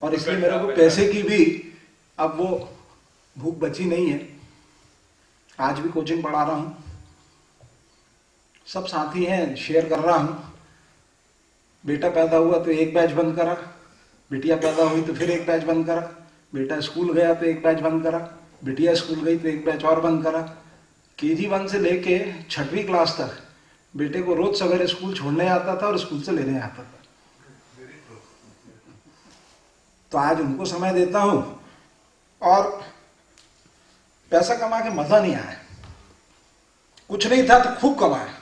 और इसलिए मेरे को पैसे की भी अब वो भूख बची नहीं है। आज भी कोचिंग पढ़ा रहा हूँ, सब साथी हैं, शेयर कर रहा हूँ। बेटा पैदा हुआ तो एक बैच बंद करा, बिटिया पैदा हुई तो फिर एक बैच बंद करा, बेटा स्कूल गया तो एक बैच बंद करा, बिटिया स्कूल गई तो एक बैच और बंद करा। केजी 1 से लेके 6वीं क्लास तक बेटे को रोज सवेरे स्कूल छोड़ने आता था और स्कूल से लेने आता था। तो आज उनको समय देता हूं और पैसा कमा के मजा नहीं आया। कुछ नहीं था तो खूब कमाया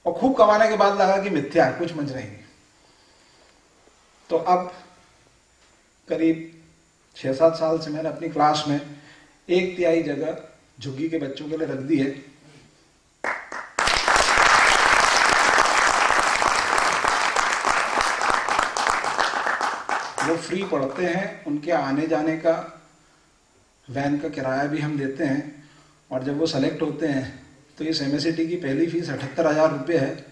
और खूब कमाने के बाद लगा कि मिथ्या है, कुछ मंज नहीं। तो अब करीब 6-7 साल से मैंने अपनी क्लास में 1/3 जगह झुग्गी के बच्चों के लिए रख दी है। वो फ्री पढ़ते हैं, उनके आने जाने का वैन का किराया भी हम देते हैं। और जब वो सेलेक्ट होते हैं तो इस MSCT की पहली फीस 78,000 रुपये है।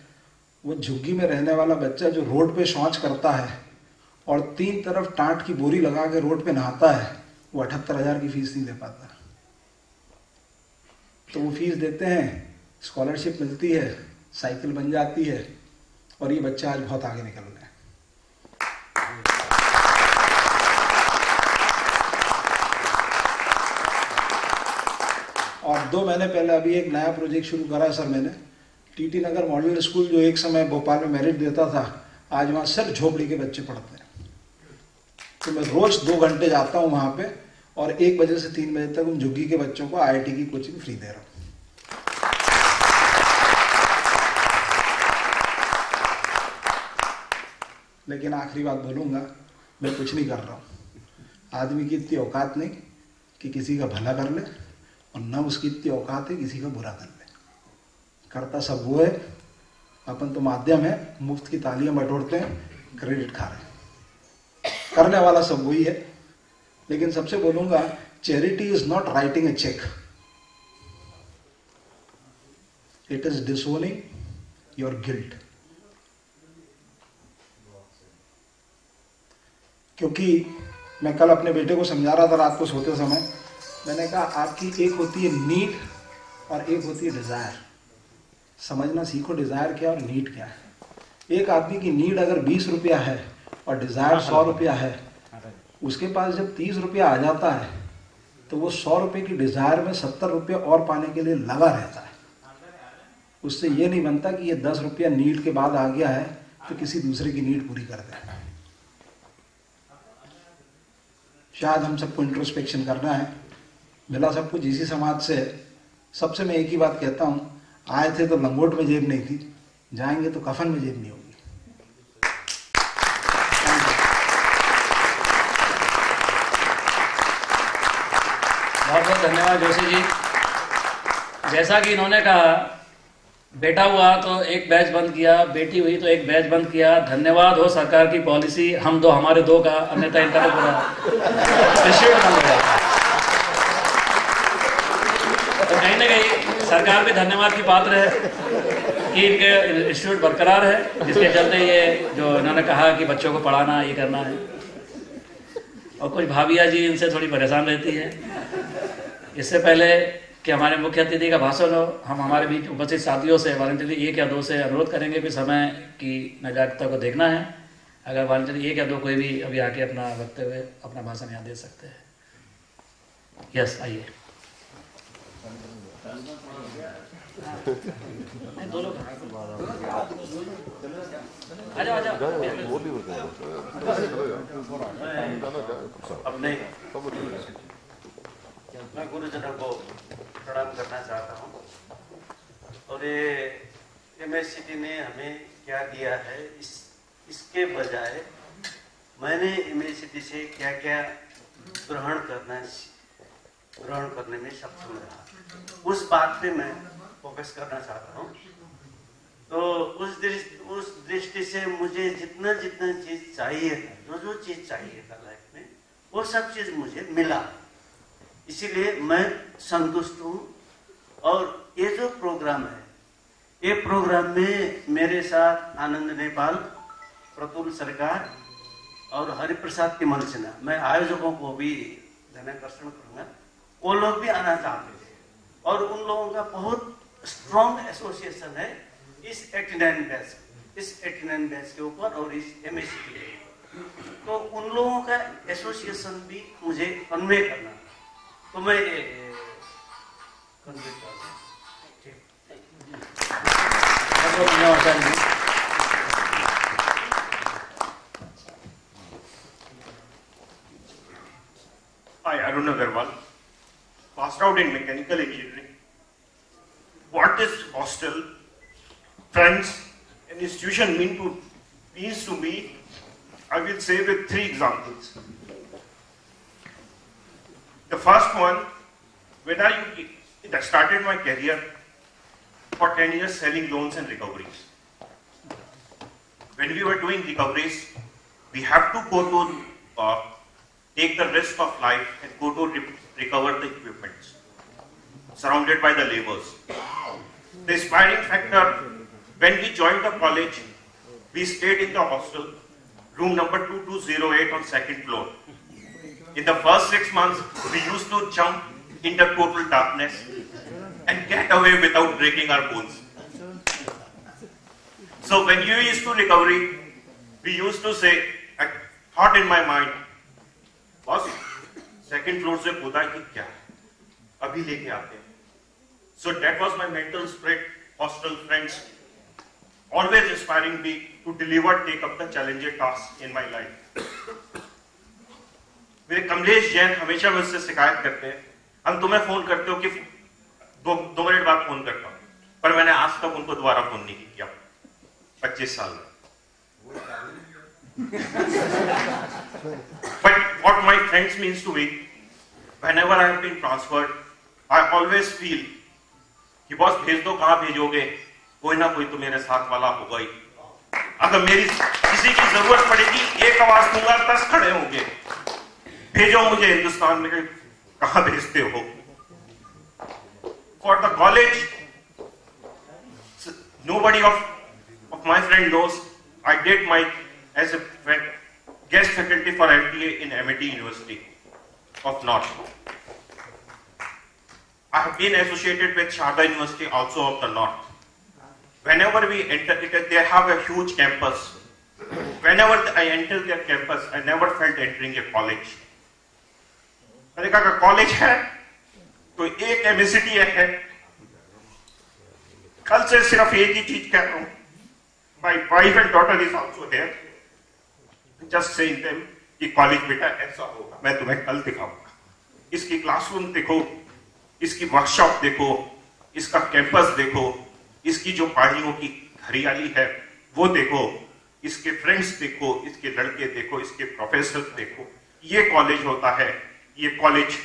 वो झुग्गी में रहने वाला बच्चा जो रोड पे शौच करता है और 3 तरफ टाट की बोरी लगा के रोड पे नहाता है, वो 78,000 की फीस नहीं दे पाता। तो वो फीस देते हैं, स्कॉलरशिप मिलती है, साइकिल बन जाती है और ये बच्चा आज बहुत आगे निकल रहा है। और 2 महीने पहले अभी एक नया प्रोजेक्ट शुरू करा है सर मैंने। TT नगर मॉडल स्कूल जो एक समय भोपाल में मेरिट देता था, आज वहाँ सिर्फ झोपड़ी के बच्चे पढ़ते हैं। तो मैं रोज 2 घंटे जाता हूँ वहाँ पे और 1 बजे से 3 बजे तक उन झुग्गी के बच्चों को IIT की कोचिंग फ्री दे रहा हूँ। लेकिन आखिरी बात बोलूँगा, मैं कुछ नहीं कर रहा हूँ। आदमी की इतनी औकात नहीं कि किसी का भला कर ले और न उसकी इतनी औकात है किसी का बुरा कर ले। करता सब वो है, अपन तो माध्यम है, मुफ्त की तालियां बटोरते हैं, क्रेडिट खा रहे हैं। करने वाला सब वही है। लेकिन सबसे बोलूंगा, charity is not writing a cheque, it is disowning your guilt. क्योंकि मैं कल अपने बेटे को समझा रहा था रात को सोते समय, मैंने कहा आपकी एक होती है नीड और एक होती है डिजायर। समझना सीखो डिजायर क्या और नीड क्या है। एक आदमी की नीड अगर 20 रुपया है और डिजायर 100 रुपया है, उसके पास जब 30 रुपया आ जाता है तो वो 100 रुपये की डिजायर में 70 रुपये और पाने के लिए लगा रहता है। उससे ये नहीं बनता कि ये 10 रुपया नीड के बाद आ गया है तो किसी दूसरे की नीड पूरी कर दे। शायद हम सबको इंट्रोस्पेक्शन करना है। मिला सब कुछ इसी समाज से। सबसे मैं एक ही बात कहता हूं, आए थे तो लंगोट में जेब नहीं थी, जाएंगे तो कफन में जेब नहीं होगी। बहुत बहुत धन्यवाद जोशी जी। जैसा कि इन्होंने कहा, बेटा हुआ तो एक बैच बंद किया, बेटी हुई तो एक बैच बंद किया। धन्यवाद हो सरकार की पॉलिसी, हम दो हमारे दो का, अन्यथा इनका तो पूरा इंस्टीट्यूट बंद हो जाता। तो कहीं ना कहीं सरकार भी धन्यवाद की पात्र है कि इनके इंस्टीट्यूट बरकरार है, जिसके चलते ये जो इन्होंने कहा कि बच्चों को पढ़ाना, ये करना है। और कुछ भाभिया जी इनसे थोड़ी परेशान रहती है। इससे पहले कि हमारे मुख्य अतिथि का भाषण हो, हम हमारे बीच उपस्थित साथियों से वॉलंटियरली 1 या 2 से अनुरोध करेंगे कि समय की नैतिकता को देखना है। अगर वॉलंटियरली 1 या 2 कोई भी अभी आके अपना वक्तव्य, अपना भाषण यहाँ दे सकते हैं। यस, आइए। दो लोग आ जाओ, आ जाओ। अपने मैं गुरुजनों को प्रणाम करना चाहता हूँ। और ये MSCT ने हमें क्या दिया है, इसके बजाय मैंने MSCT से क्या क्या ग्रहण करने में सक्षम रहा, उस बात पे मैं फोकस करना चाहता हूँ। तो उस दृष्टि से मुझे जितना चीज चाहिए था, जो चीज चाहिए था लाइफ में, वो सब चीज मुझे मिला। इसीलिए मैं संतुष्ट हूँ। और ये जो प्रोग्राम है, ये प्रोग्राम में मेरे साथ आनंद नेपाल, प्रतुल सरकार और हरिप्रसाद की मंचना, मैं आयोजकों को भी ध्यानाकर्षण करूंगा, वो लोग भी आना चाहते थे और उन लोगों का बहुत स्ट्रॉन्ग एसोसिएशन है इस 89 बैच के ऊपर और इस MACT के, तो उन लोगों का एसोसिएशन भी मुझे कन्वे करना, तो मैं कन्वे कर रहा हूँ। Hi, Arun Agarwal, passed out in mechanical engineering. What is hostel, friends, and institution means to me, I will say with 3 examples. The first one, when I started my career for 10 years selling loans and recoveries. When we were doing recoveries, we have to go to take the risk of life and go to recover the equipments, surrounded by the laborers. The inspiring factor, when we joined the college, we stayed in the hostel, room number 2208 on 2nd floor. In the first 6 months, we used to jump in the total darkness and get away without breaking our bones. So when you used to recovery, we used to say, I thought in my mind, boss, 2nd floor से खुदा की क्या अभी लेके आते हैं. So that was my mental spirit, hostel friends, always inspiring me to take up the challenging tasks in my life. मेरे कमलेश जैन हमेशा मुझसे शिकायत करते हैं, हम तुम्हें फोन करते हो कि 2 मिनट बाद फोन करता हूं, पर मैंने आज तक उनको दोबारा फोन नहीं किया 25 साल में. But what my friends means to me, whenever I have been transferred, I always feel कि बॉस भेज दो, कहां भेजोगे, कोई ना कोई तो मेरे साथ वाला होगा ही. अगर मेरी किसी की जरूरत पड़ेगी, एक आवाज दूंगा 10 खड़े होंगे, भेजो मुझे हिंदुस्तान में, कहां भेजते हो. For the college, nobody of my friend knows I did my as a guest faculty for MTA in MIT University of North. I have been associated with Sharda University also of the North. Whenever we enter it, they have a huge campus. Whenever I enter their campus, I never felt entering a college. मैंने कहा college है तो एक MACT है. कल से सिर्फ एक ही चीज कह रहा हूं, my wife and daughter is also there. Just saying them कि कॉलेज बेटा ऐसा होगा, मैं तुम्हें कल दिखाऊंगा. इसकी क्लासरूम देखो, इसकी वर्कशॉप देखो, इसका कैंपस देखो, इसकी जो पहाड़ियों की हरियाली है वो देखो, इसके फ्रेंड्स देखो, इसके लड़के देखो, इसके प्रोफेसर देखो. ये कॉलेज होता है. ये कॉलेज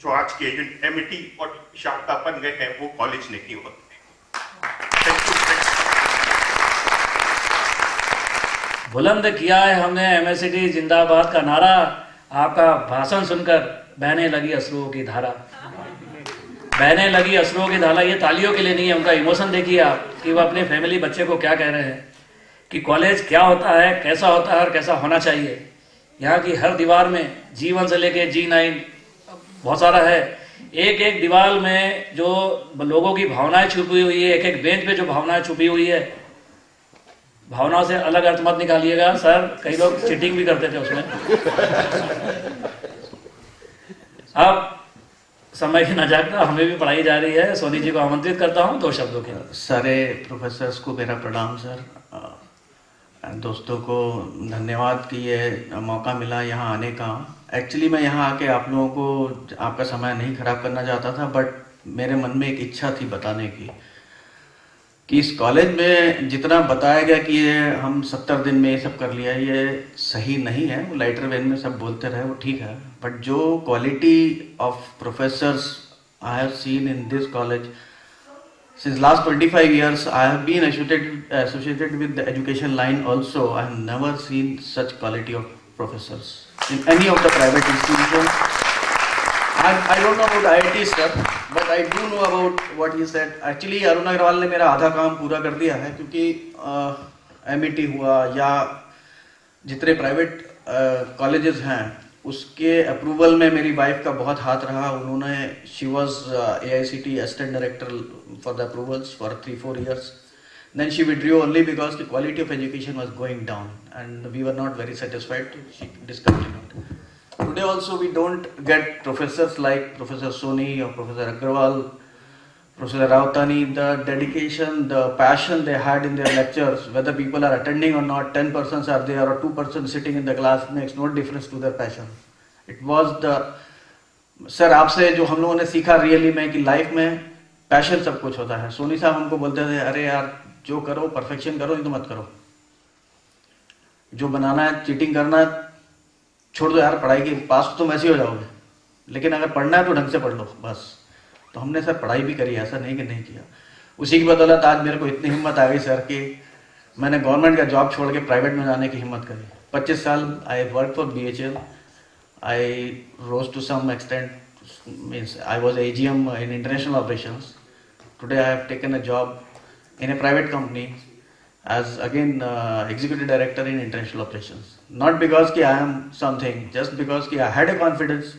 जो आज के MIT और शारदा बन गए हैं वो कॉलेज नहीं होते. बुलंद किया है हमने MACT जिंदाबाद का नारा, आपका भाषण सुनकर बहने लगी अश्रुओं की धारा. बहने लगी अश्रुओं की धारा, ये तालियों के लिए नहीं है, उनका इमोशन देखिए आप कि वो अपने फैमिली बच्चे को क्या कह रहे हैं कि कॉलेज क्या होता है, कैसा होता है और कैसा होना चाहिए. यहाँ की हर दीवार में जीवन से लेके G9 बहुत सारा है. एक एक दीवार में जो लोगों की भावनाएं छुपी हुई है, एक एक बेंच पे जो भावनाएं छुपी हुई है, भावनाओं से अलग अर्थ मत निकालिएगा सर, कई लोग चीटिंग भी करते थे उसमें. अब समय की न जागता, हमें भी पढ़ाई जा रही है. सोनी जी को आमंत्रित करता हूं 2 शब्दों के. सारे प्रोफेसर्स को मेरा प्रणाम सर. दोस्तों को धन्यवाद कि ये मौका मिला यहाँ आने का. एक्चुअली मैं यहाँ आके आप लोगों को आपका समय नहीं खराब करना चाहता था, बट मेरे मन में एक इच्छा थी बताने की कि इस कॉलेज में जितना बताया गया कि ये हम 70 दिन में ये सब कर लिया, ये सही नहीं है. वो लाइटर वेन में सब बोलते रहे, वो ठीक है, बट जो quality of professors I have seen in this college since last 25 years, I have been associated with the education line also. I have never seen such quality of professors in any of the private institutions. I don't know about IIT sir, but I do know about what he said. Actually, Arun Agarwal ने मेरा आधा काम पूरा कर दिया है, क्योंकि MIT हुआ या जितने प्राइवेट कॉलेजेस हैं उसके अप्रूवल में मेरी वाइफ का बहुत हाथ रहा. उन्होंने she was AICT assistant director for the approvals for 3-4 years. Then she withdrew only because the quality of education was going down and we were not very satisfied. She discontinued. Today also we don't get professors like Professor Soni or Professor Agarwal, Professor Rautani. The dedication, the passion they had in their lectures, whether people are attending or not, 10 persons are there or 2 persons sitting in the class, makes no difference to their passion. It was the sir आपसे जो हम लोगों ने सीखा really में कि life में passion सब कुछ होता है. सोनी साहब हमको बोलते थे अरे यार जो करो परफेक्शन करो नहीं तो मत करो. जो बनाना है चीटिंग करना है छोड़ दो यार. पढ़ाई के पास तुम ऐसे ही हो जाओगे लेकिन अगर पढ़ना है तो ढंग से पढ़ लो बस. तो हमने सर पढ़ाई भी करी, ऐसा नहीं कि नहीं किया. उसी की बदौलत आज मेरे को इतनी हिम्मत आ गई सर कि मैंने गवर्नमेंट का जॉब छोड़ के प्राइवेट में जाने की हिम्मत करी. 25 साल I work for BHL. I rose to some extent, means I was AGM in international operations. Today I have taken a job in a private company as again executive director in international operations. Not because I am something, just because I had a confidence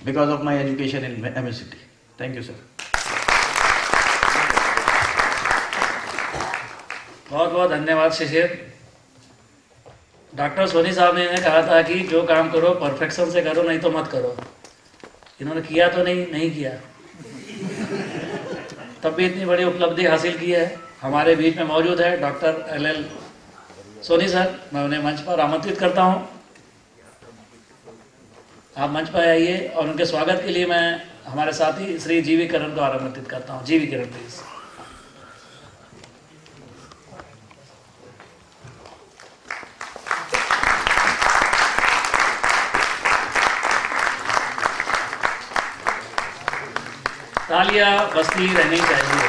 because of my education in MSCT. Thank you, sir. बहुत बहुत धन्यवाद शिशिर. Doctor Soni साहब ने कहा था कि जो काम करो परफेक्शन से करो नहीं तो मत करो. इन्होंने किया तो नहीं किया, तब भी इतनी बड़ी उपलब्धि हासिल की है. हमारे बीच में मौजूद है डॉक्टर LL सोनी सर. मैं उन्हें मंच पर आमंत्रित करता हूं. आप मंच पर आइए और उनके स्वागत के लिए मैं हमारे साथी श्री GV किरण को आमंत्रित करता हूं. GV Kiran please. तालियां बजती रहनी चाहिए.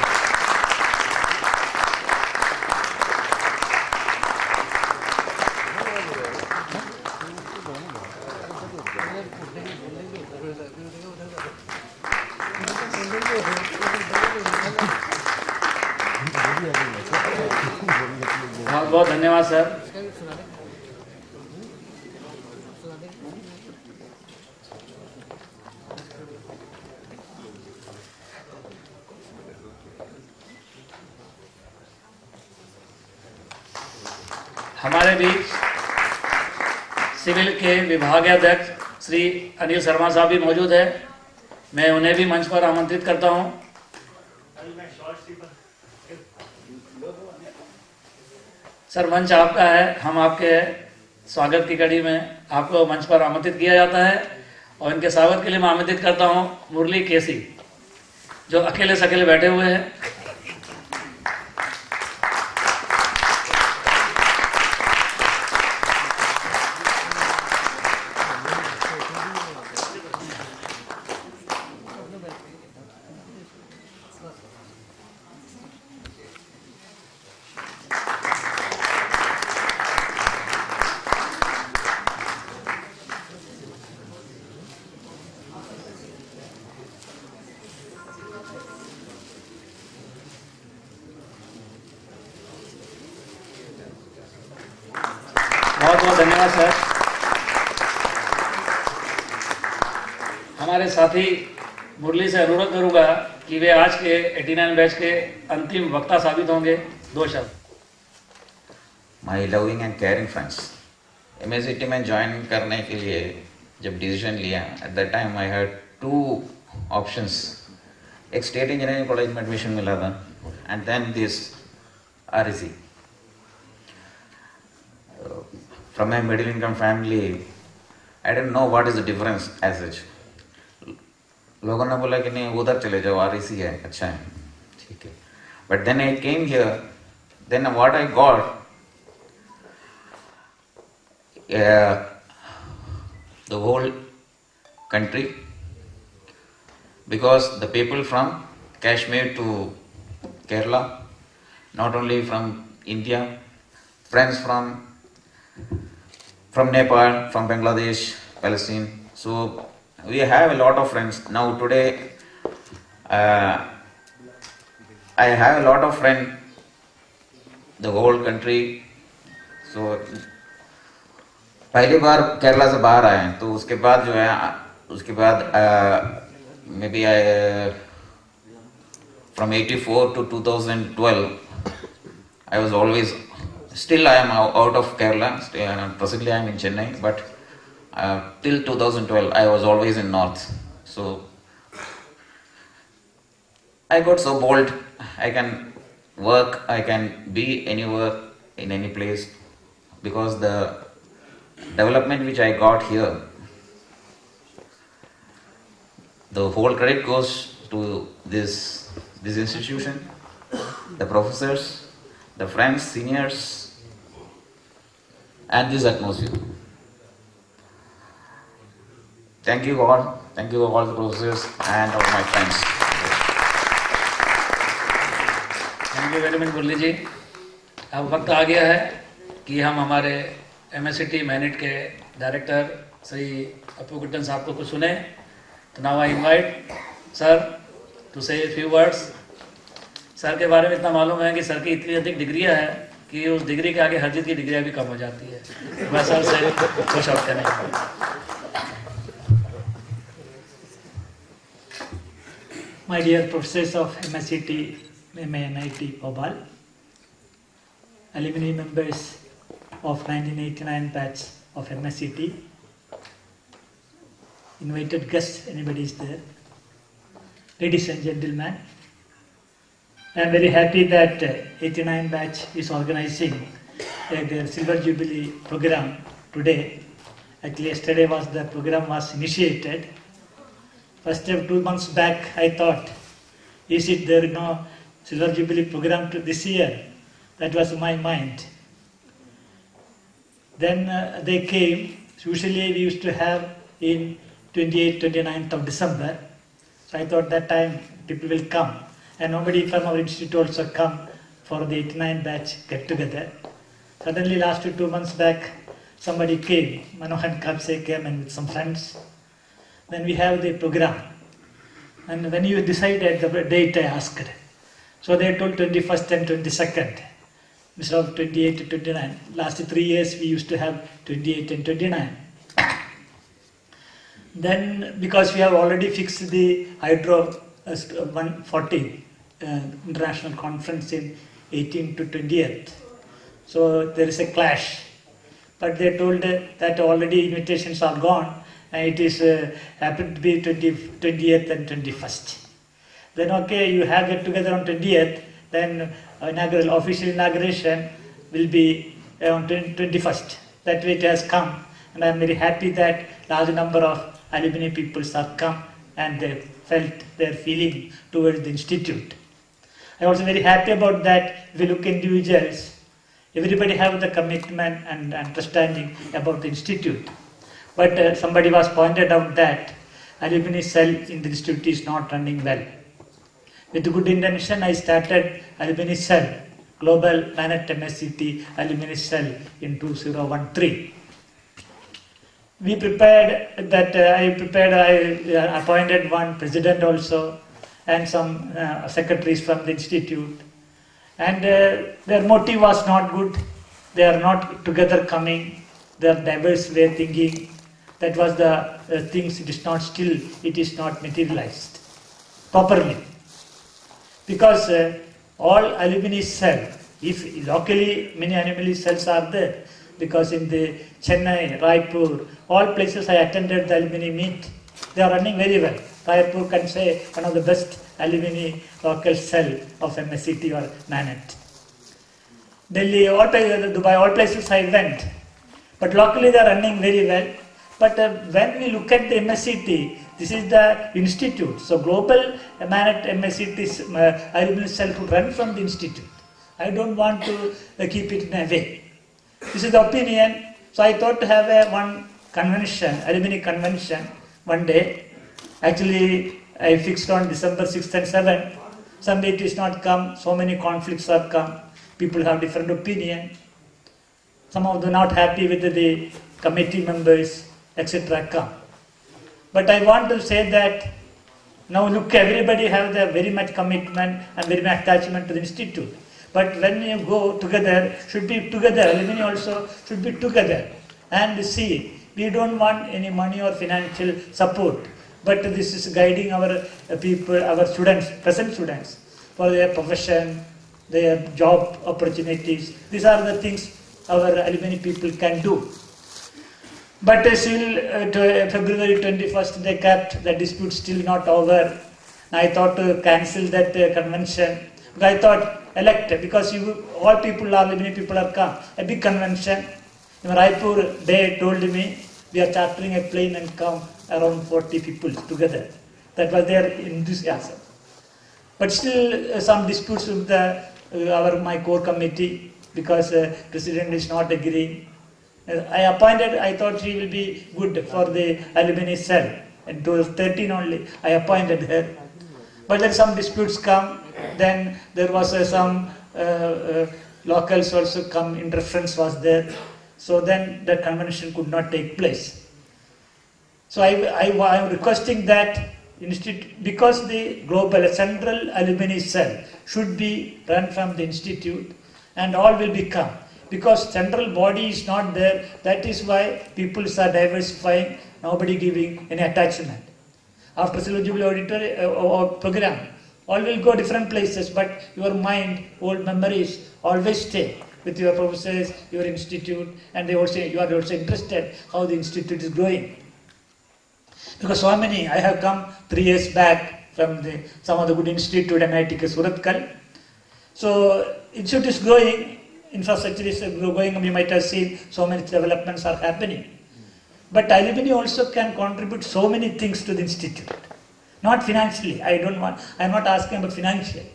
बहुत बहुत धन्यवाद सर. हमारे बीच सिविल के विभागाध्यक्ष श्री अनिल शर्मा साहब भी मौजूद है. मैं उन्हें भी मंच पर आमंत्रित करता हूं. सर मंच आपका है, हम आपके स्वागत की कड़ी में आपको मंच पर आमंत्रित किया जाता है. और इनके स्वागत के लिए मैं आमंत्रित करता हूं मुरली केसी जो अकेले से अकेले बैठे हुए हैं. बहुत बहुत धन्यवाद सर. हमारे साथी मुरली से अनुरोध करूंगा कि वे आज के 89 बैच के अंतिम वक्ता साबित होंगे. 2 शब्द. My loving and caring friends, MSCT में ज्वाइन करने के लिए जब डिसीजन लिया, at that time I had 2 options. एक स्टेट इंजीनियरिंग कॉलेज में एडमिशन मिला था and then this REC. From a middle income family, I didn't know what is the difference as such. लोगों ने बोला कि नहीं उधर चले जाओ REC है अच्छा है ठीक है. But then I came here, then what I got, the whole country, because the people from Kashmir to Kerala, not only from India, friends from Nepal, from Bangladesh, Palestine. So we have a lot of friends. Now today I have a lot of friends, the whole country. So पहली बार केरला से बाहर आए तो उसके बाद जो है उसके बाद मे B I from 84 to 2012 I was always still I am out of Kerala. Presently I am in Chennai, but till 2012 I was always in North. So I got so bold. I can work, I can be anywhere in any place, because the development which I got here, the whole credit goes to this institution, the professors, the friends, seniors, and this atmosphere. Thank you all the professors and all my friends. Thank you very much Murali ji. अब वक्त आ गया है कि हम हमारे MSCT मैनेट के डायरेक्टर श्री अपू गुट्टन साहब को कुछ सुने। तो now I invite sir to say few words. Sir के बारे में इतना मालूम है कि सर की इतनी अधिक डिग्रियां हैं कि उस डिग्री के आगे हरजीत की डिग्रियां भी कम हो जाती है। मैं सर से खुश होकर नहीं। My dear professors of MSCT, MANIT Bhopal, alumni members of 1989 batch of MSCT, invited guests, anybody is there, ladies and gentlemen, I am very happy that 89 batch is organizing their Silver Jubilee program today. Actually, yesterday the program was initiated. First 2 months back, I thought, is it there no Silver Jubilee program this year? That was my mind. Then they came. Usually we used to have in 28th, 29th of December. So I thought that time people will come. And nobody from our institute also come for the 89 batch get together. Suddenly last 2 months back, somebody came. Manohan Kapse came and with some friends. Then we have the program. And when you decided the date, I asked. So they told 21st and 22nd. Instead of 28 to 29. Last 3 years we used to have 28 and 29. Then because we have already fixed the Hydro 140 international conference in 18 to 20th. So there is a clash. But they told that already invitations are gone. And it is happened to be 20th and 21st. Then okay, you have get together on 20th, then official inauguration will be on 21st. That way it has come, and I am very happy that large number of alumni people have come and they felt their feeling towards the institute. I am also very happy about that. If you look individuals, everybody have the commitment and understanding about the institute. But somebody was pointed out that alumni cell in the institute is not running well. With good intention, I started alumni cell, Global MANIT MSCT alumni cell in 2013. We prepared that, I appointed one president also and some secretaries from the institute. And their motive was not good. They are not together coming. They are diverse way thinking. That was the things, it is not materialized properly. Because all alumni cell, if locally many alumni cells are there, because in the Chennai, Raipur, all places I attended the alumni meet, they are running very well. Raipur can say one of the best alumni local cell of MSCT or MANIT. Delhi, Dubai, all places I went, but locally they are running very well. But when we look at the MSCT, this is the institute. So global MANIT MSCT alumni cell to run from the institute. I don't want to keep it in a way. This is the opinion. So I thought to have one convention, alumni convention, one day. Actually, I fixed on December 6th and 7th. Some date is not come. So many conflicts have come. People have different opinion. Some of them not happy with the committee members, etc. come. But I want to say that now look, everybody have the very much commitment and very much attachment to the institute. But when you go together, should be together. Alumni also should be together. and see, we don't want any money or financial support, but this is guiding our people, our students, present students, for their profession, their job opportunities. These are the things our alumni people can do. But still, February 21st, they kept the dispute still not over. I thought to cancel that convention. I thought elect, because all people, alumni people are come. A big convention. In Raipur, they told me, we are chartering a plane and come around 40 people together. That was their enthusiasm. But still, some disputes with my core committee, because president is not agreeing. I thought she will be good for the alumni cell. In 2013 only, I appointed her. But then some disputes come. Then there was some locals also come, interference was there. So then the convention could not take place. So I am requesting that institute, because the global central alumni cell should be run from the institute, and all will become. Because central body is not there, that is why people are diversifying, nobody giving any attachment. After Silver Jubilee auditor program, all will go different places, but your mind, old memories, always stay with your professors, your institute, and you are also interested how the institute is growing. Because so many, I have come 3 years back from some of the good institute, NIT Surathkal. So institute is growing, infrastructure is growing, we might have seen so many developments are happening. But alumni also can contribute so many things to the institute. Not financially, I am not asking about financially.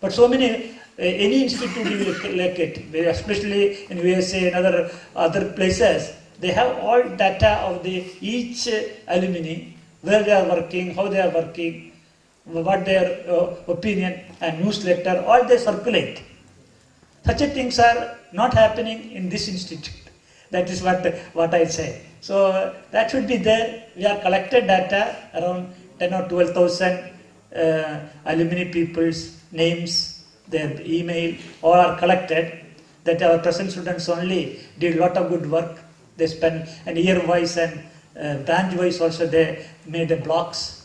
But so many, any institute like it, especially in USA and other places, they have all data of each alumni, where they are working, how they are working, what their opinion and newsletter, all they circulate. Such things are not happening in this institute. That is what I say. So that should be there. We have collected data, around 10 or 12,000 alumni people's names, their email, all are collected. That our present students only did a lot of good work. They spent an year-wise and branch-wise also they made blocks.